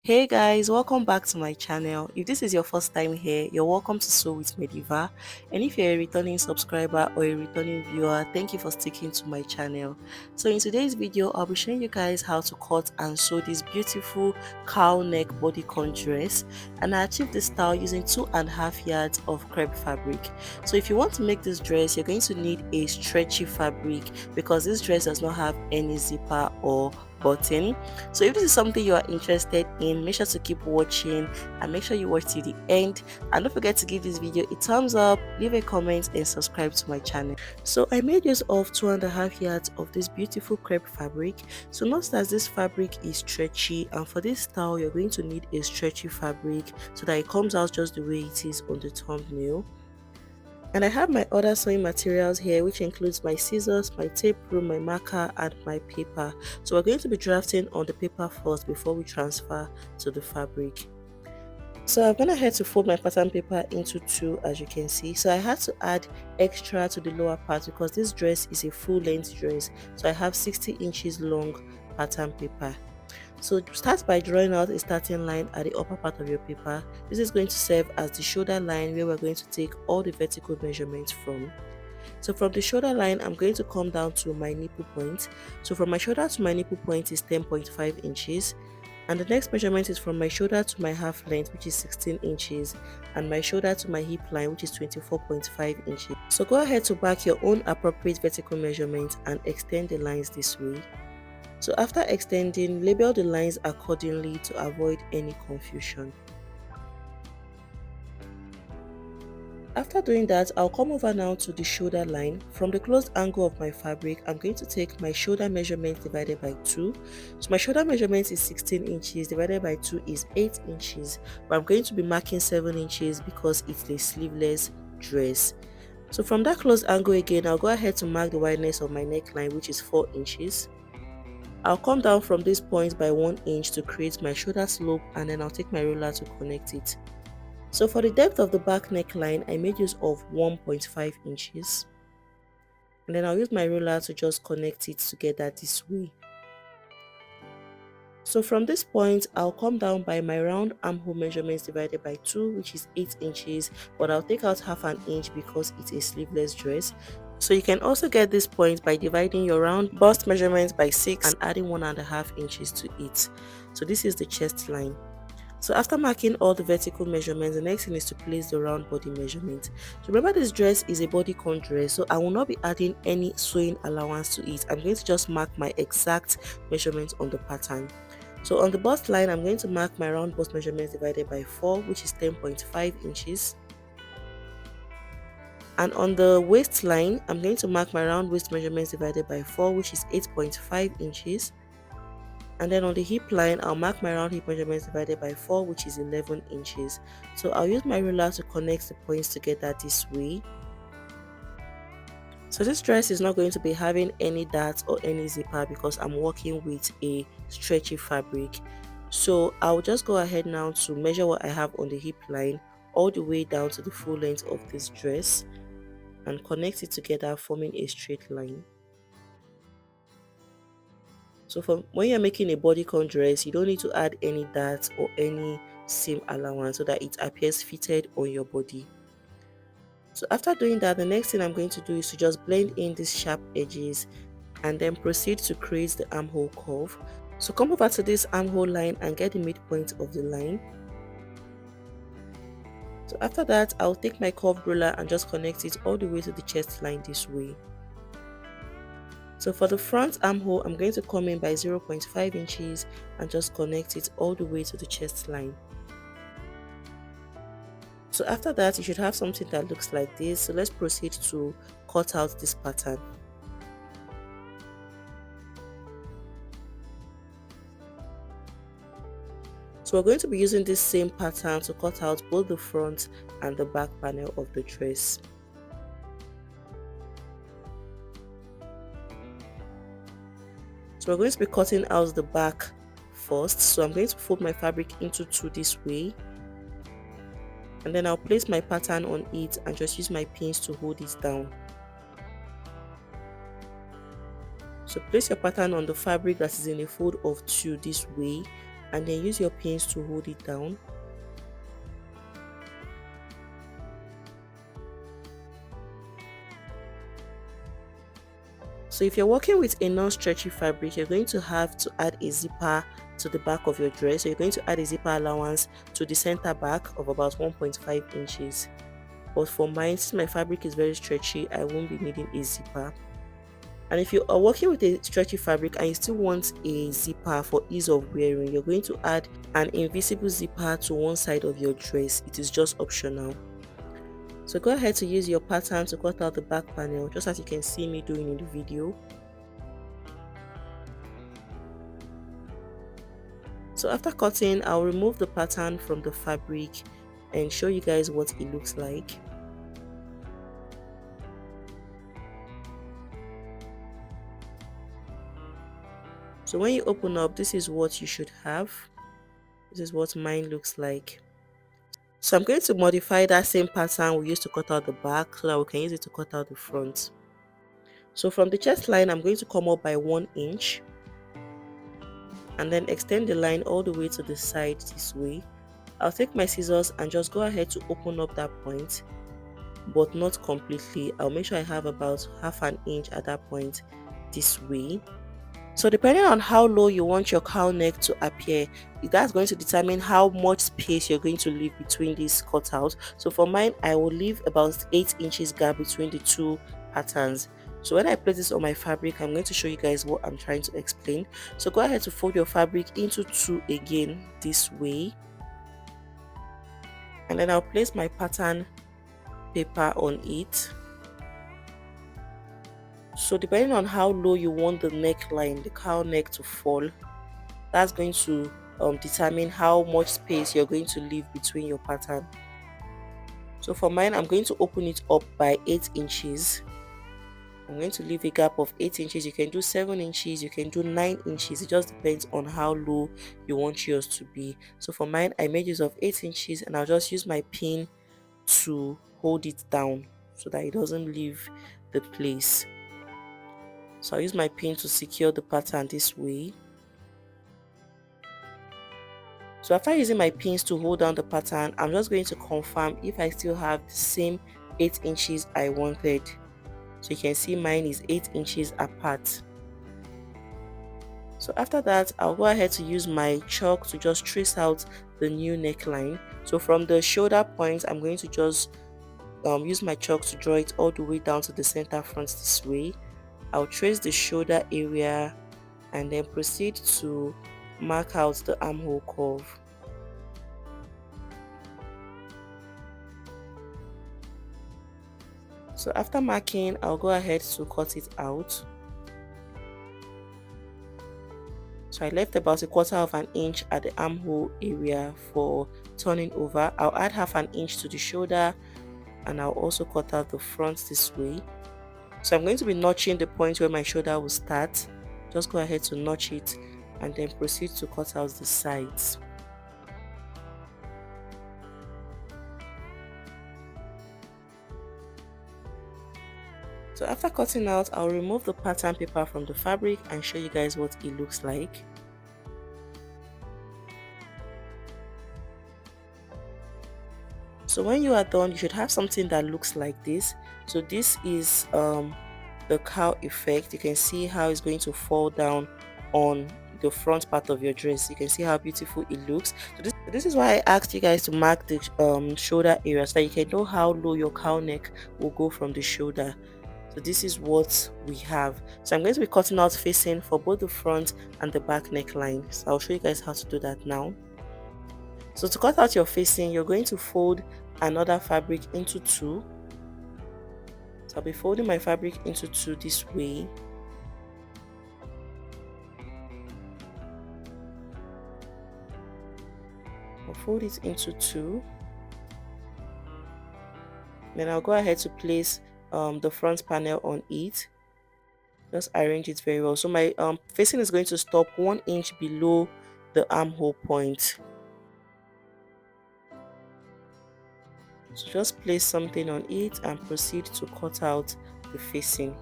Hey guys, welcome back to my channel. If this is your first time here, you're welcome to Sew with Mediva. And if you're a returning subscriber or a returning viewer, thank you for sticking to my channel. So in today's video, I'll be showing you guys how to cut and sew this beautiful cowl neck bodycon dress. And I achieved this style using 2.5 yards of crepe fabric. So if you want to make this dress, you're going to need a stretchy fabric because this dress does not have any zipper or button. So if this is something you are interested in, make sure to keep watching and make sure you watch till the end, and don't forget to give this video a thumbs up, leave a comment and subscribe to my channel. So I made use of 2.5 yards of this beautiful crepe fabric. So note that this fabric is stretchy, and for this style you're going to need a stretchy fabric so that it comes out just the way it is on the thumbnail. And I have my other sewing materials here, which includes my scissors, my tape rule, my marker and my paper. So we're going to be drafting on the paper first before we transfer to the fabric. So I'm gonna head to fold my pattern paper into two, as you can see. So I had to add extra to the lower part because this dress is a full length dress. So I have 60 inches long pattern paper. So start by drawing out a starting line at the upper part of your paper. This is going to serve as the shoulder line where we're going to take all the vertical measurements from. So from the shoulder line, I'm going to come down to my nipple point. So from my shoulder to my nipple point is 10.5 inches. And the next measurement is from my shoulder to my half length, which is 16 inches. And my shoulder to my hip line, which is 24.5 inches. So go ahead to mark your own appropriate vertical measurement and extend the lines this way. So after extending, label the lines accordingly to avoid any confusion. After doing that, I'll come over now to the shoulder line. From the closed angle of my fabric, I'm going to take my shoulder measurement divided by 2. So my shoulder measurement is 16 inches divided by 2 is 8 inches. But I'm going to be marking 7 inches because it's a sleeveless dress. So from that closed angle again, I'll go ahead to mark the wideness of my neckline, which is 4 inches. I'll come down from this point by 1 inch to create my shoulder slope, and then I'll take my ruler to connect it. So for the depth of the back neckline, I made use of 1.5 inches. And then I'll use my ruler to just connect it together this way. So from this point, I'll come down by my round armhole measurements divided by 2, which is 8 inches, but I'll take out half an inch because it's a sleeveless dress. So you can also get this point by dividing your round bust measurement by 6 and adding 1.5 inches to it. So this is the chest line. So after marking all the vertical measurements, the next thing is to place the round body measurement. So remember, this dress is a bodycon dress, so I will not be adding any sewing allowance to it. I'm going to just mark my exact measurements on the pattern. So on the bust line, I'm going to mark my round bust measurements divided by 4, which is 10.5 inches. And on the waistline, I'm going to mark my round waist measurements divided by 4, which is 8.5 inches. And then on the hip line, I'll mark my round hip measurements divided by 4, which is 11 inches. So I'll use my ruler to connect the points together this way. So this dress is not going to be having any darts or any zipper because I'm working with a stretchy fabric. So I'll just go ahead now to measure what I have on the hip line all the way down to the full length of this dress and connect it together, forming a straight line. So when you're making a bodycon dress, you don't need to add any darts or any seam allowance so that it appears fitted on your body. So after doing that, the next thing I'm going to do is to just blend in these sharp edges and then proceed to create the armhole curve. So come over to this armhole line and get the midpoint of the line. So after that, I'll take my curved ruler and just connect it all the way to the chest line this way. So for the front armhole, I'm going to come in by 0.5 inches and just connect it all the way to the chest line. So after that, you should have something that looks like this. So let's proceed to cut out this pattern. So we're going to be using this same pattern to cut out both the front and the back panel of the dress. So we're going to be cutting out the back first. So I'm going to fold my fabric into two this way. And then I'll place my pattern on it and just use my pins to hold it down. So place your pattern on the fabric that is in a fold of 2 this way and then use your pins to hold it down. So if you're working with a non-stretchy fabric, you're going to have to add a zipper to the back of your dress. So you're going to add a zipper allowance to the center back of about 1.5 inches. But for mine, since my fabric is very stretchy, I won't be needing a zipper. And if you are working with a stretchy fabric and you still want a zipper for ease of wearing, you're going to add an invisible zipper to one side of your dress. It is just optional. So go ahead to use your pattern to cut out the back panel, just as you can see me doing in the video. So after cutting, I'll remove the pattern from the fabric and show you guys what it looks like. So when you open up, this is what you should have. This is what mine looks like. So I'm going to modify that same pattern we used to cut out the back so that we can use it to cut out the front. So from the chest line, I'm going to come up by 1 inch and then extend the line all the way to the side this way. I'll take my scissors and just go ahead to open up that point, but not completely. I'll make sure I have about half an inch at that point this way. So depending on how low you want your cowl neck to appear, that's going to determine how much space you're going to leave between these cutouts. So for mine, I will leave about 8 inches gap between the two patterns. So when I place this on my fabric, I'm going to show you guys what I'm trying to explain. So go ahead to fold your fabric into 2 again this way, and then I'll place my pattern paper on it. So depending on how low you want the neckline, the cowl neck to fall, that's going to determine how much space you're going to leave between your pattern. So for mine, I'm going to open it up by 8 inches. I'm going to leave a gap of 8 inches. You can do 7 inches, you can do 9 inches. It just depends on how low you want yours to be. So for mine, I made use of 8 inches and I'll just use my pin to hold it down so that it doesn't leave the place. So I'll use my pin to secure the pattern this way. So after using my pins to hold down the pattern, I'm just going to confirm if I still have the same 8 inches I wanted. So you can see mine is 8 inches apart. So after that, I'll go ahead to use my chalk to just trace out the new neckline. So from the shoulder point, I'm going to just use my chalk to draw it all the way down to the center front this way. I'll trace the shoulder area and then proceed to mark out the armhole curve. So after marking, I'll go ahead to cut it out. So I left about 1/4 of an inch at the armhole area for turning over. I'll add half an inch to the shoulder and I'll also cut out the front this way. So I'm going to be notching the point where my shoulder will start. Just go ahead to notch it and then proceed to cut out the sides. So after cutting out, I'll remove the pattern paper from the fabric and show you guys what it looks like. So when you are done, you should have something that looks like this. So this is the cowl effect. You can see how it's going to fall down on the front part of your dress. You can see how beautiful it looks. So this is why I asked you guys to mark the shoulder area so that you can know how low your cowl neck will go from the shoulder. So this is what we have. So I'm going to be cutting out facing for both the front and the back neckline. So I'll show you guys how to do that now. So to cut out your facing, you're going to fold another fabric into 2. So I'll be folding my fabric into 2 this way. I'll fold it into 2. Then I'll go ahead to place the front panel on it. Just arrange it very well. So my facing is going to stop 1 inch below the armhole point. So just place something on it and proceed to cut out the facing.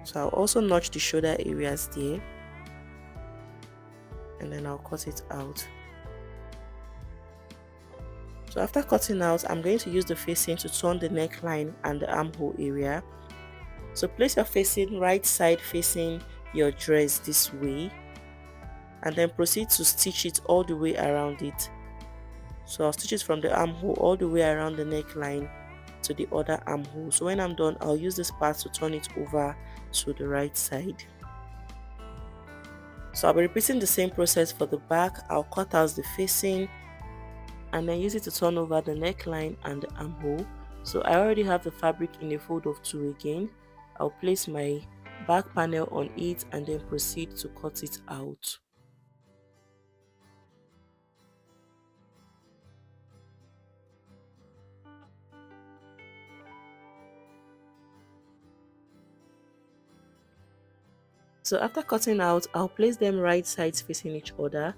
So I'll also notch the shoulder areas there, and then I'll cut it out. So after cutting out, I'm going to use the facing to turn the neckline and the armhole area. So place your facing right side facing your dress this way, and then proceed to stitch it all the way around it. So I'll stitch it from the armhole all the way around the neckline to the other armhole. So when I'm done, I'll use this part to turn it over to the right side. So I'll be repeating the same process for the back. I'll cut out the facing and then use it to turn over the neckline and the armhole. So I already have the fabric in a fold of 2 again. I'll place my back panel on it and then proceed to cut it out. So after cutting out, I'll place them right sides facing each other.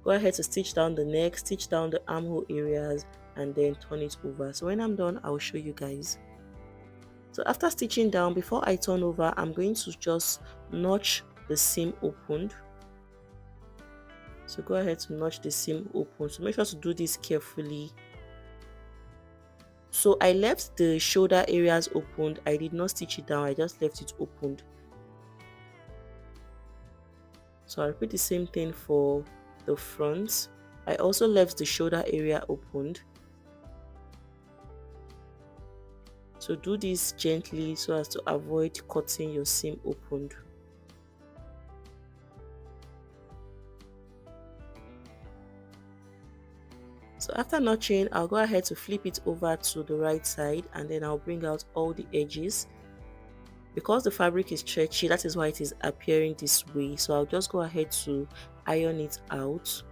Go ahead to stitch down the neck, stitch down the armhole areas, and then turn it over. So when I'm done, I'll show you guys. So after stitching down, before I turn over, I'm going to just notch the seam opened. So go ahead to notch the seam open. So make sure to do this carefully. So I left the shoulder areas opened. I did not stitch it down, I just left it opened. So I'll repeat the same thing for the front. I also left the shoulder area opened. So do this gently so as to avoid cutting your seam opened. So after notching, I'll go ahead to flip it over to the right side and then I'll bring out all the edges. Because the fabric is stretchy, that is why it is appearing this way. So I'll just go ahead to iron it out.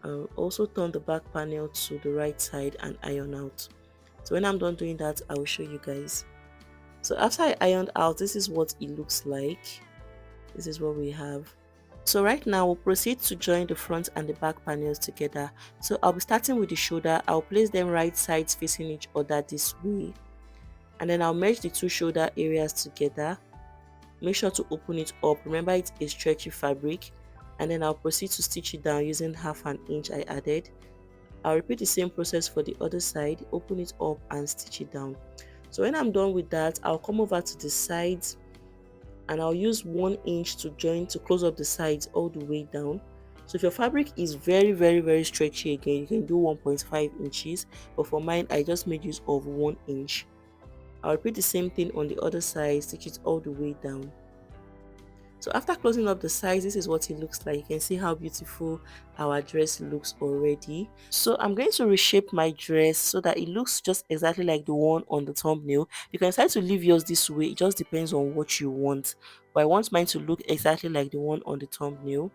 I'll also turn the back panel to the right side and iron out. So when I'm done doing that, I will show you guys. So after I ironed out, this is what it looks like. This is what we have. So right now we'll proceed to join the front and the back panels together. So I'll be starting with the shoulder. I'll place them right sides facing each other this way. And then I'll merge the two shoulder areas together. Make sure to open it up. Remember, it's a stretchy fabric. And then I'll proceed to stitch it down using 1/2 inch I added. I'll repeat the same process for the other side. Open it up and stitch it down. So when I'm done with that, I'll come over to the sides and I'll use 1 inch to join to close up the sides all the way down. So if your fabric is very stretchy, again you can do 1.5 inches, but for mine I just made use of 1 inch. I'll repeat the same thing on the other side, stitch it all the way down. So after closing up the sides, this is what it looks like. You can see how beautiful our dress looks already. So I'm going to reshape my dress so that it looks just exactly like the one on the thumbnail. You can decide to leave yours this way, it just depends on what you want. But I want mine to look exactly like the one on the thumbnail.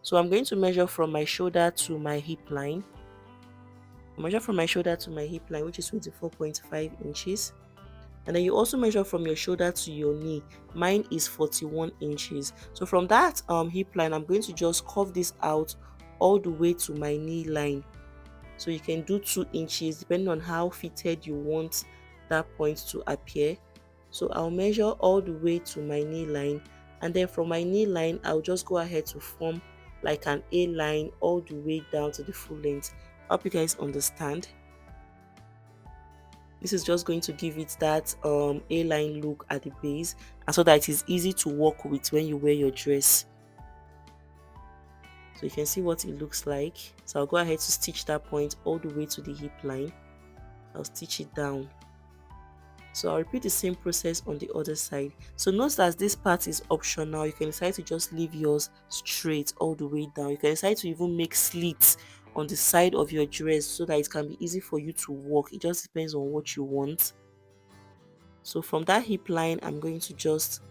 So I'm going to measure from my shoulder to my hip line. Measure from my shoulder to my hip line, which is 24.5 inches. And then you also measure from your shoulder to your knee. Mine is 41 inches. So from that hip line, I'm going to just curve this out all the way to my knee line. So you can do 2 inches depending on how fitted you want that point to appear. So I'll measure all the way to my knee line, and then from my knee line I'll just go ahead to form like an A line all the way down to the full length. I hope you guys understand. This is just going to give it that A-line look at the base, and so that it is easy to work with when you wear your dress. So you can see what it looks like. So I'll go ahead to stitch that point all the way to the hip line. I'll stitch it down. So I'll repeat the same process on the other side. So note that this part is optional. You can decide to just leave yours straight all the way down. You can decide to even make slits on the side of your dress so that it can be easy for you to walk. It just depends on what you want. So from that hip line, I'm going to just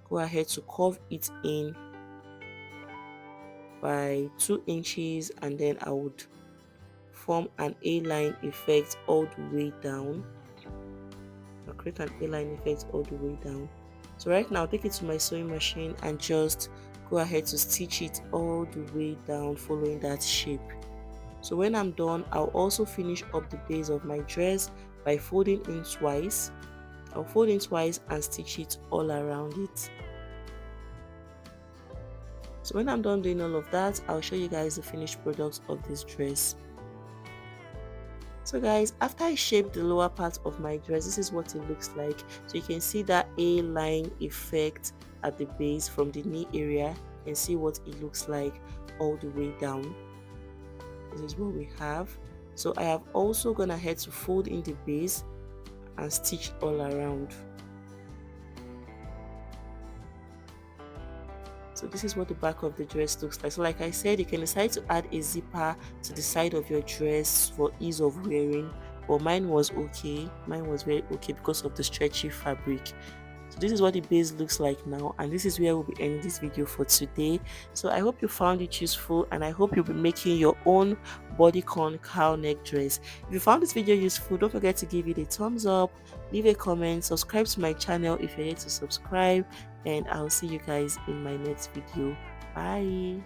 go ahead to curve it in by 2 inches, and then I would form an A-line effect all the way down. I'll create an A-line effect all the way down. So right now, take it to my sewing machine and just go ahead to stitch it all the way down following that shape. So when I'm done, I'll also finish up the base of my dress by folding in twice. I'll fold it twice and stitch it all around it. So when I'm done doing all of that, I'll show you guys the finished product of this dress. So guys, after I shaped the lower part of my dress, this is what it looks like. So you can see that A-line effect at the base from the knee area, and see what it looks like all the way down. This is what we have. So I have also gone ahead to fold in the base and stitch all around. So this is what the back of the dress looks like. So like I said, you can decide to add a zipper to the side of your dress for ease of wearing, but mine was okay. Mine was very okay because of the stretchy fabric. So this is what the base looks like now, and this is where we'll be ending this video for today. So I hope you found it useful, and I hope you'll be making your own bodycon cowl neck dress. If you found this video useful, don't forget to give it a thumbs up, leave a comment, subscribe to my channel if you're yet to subscribe, and I'll see you guys in my next video. Bye.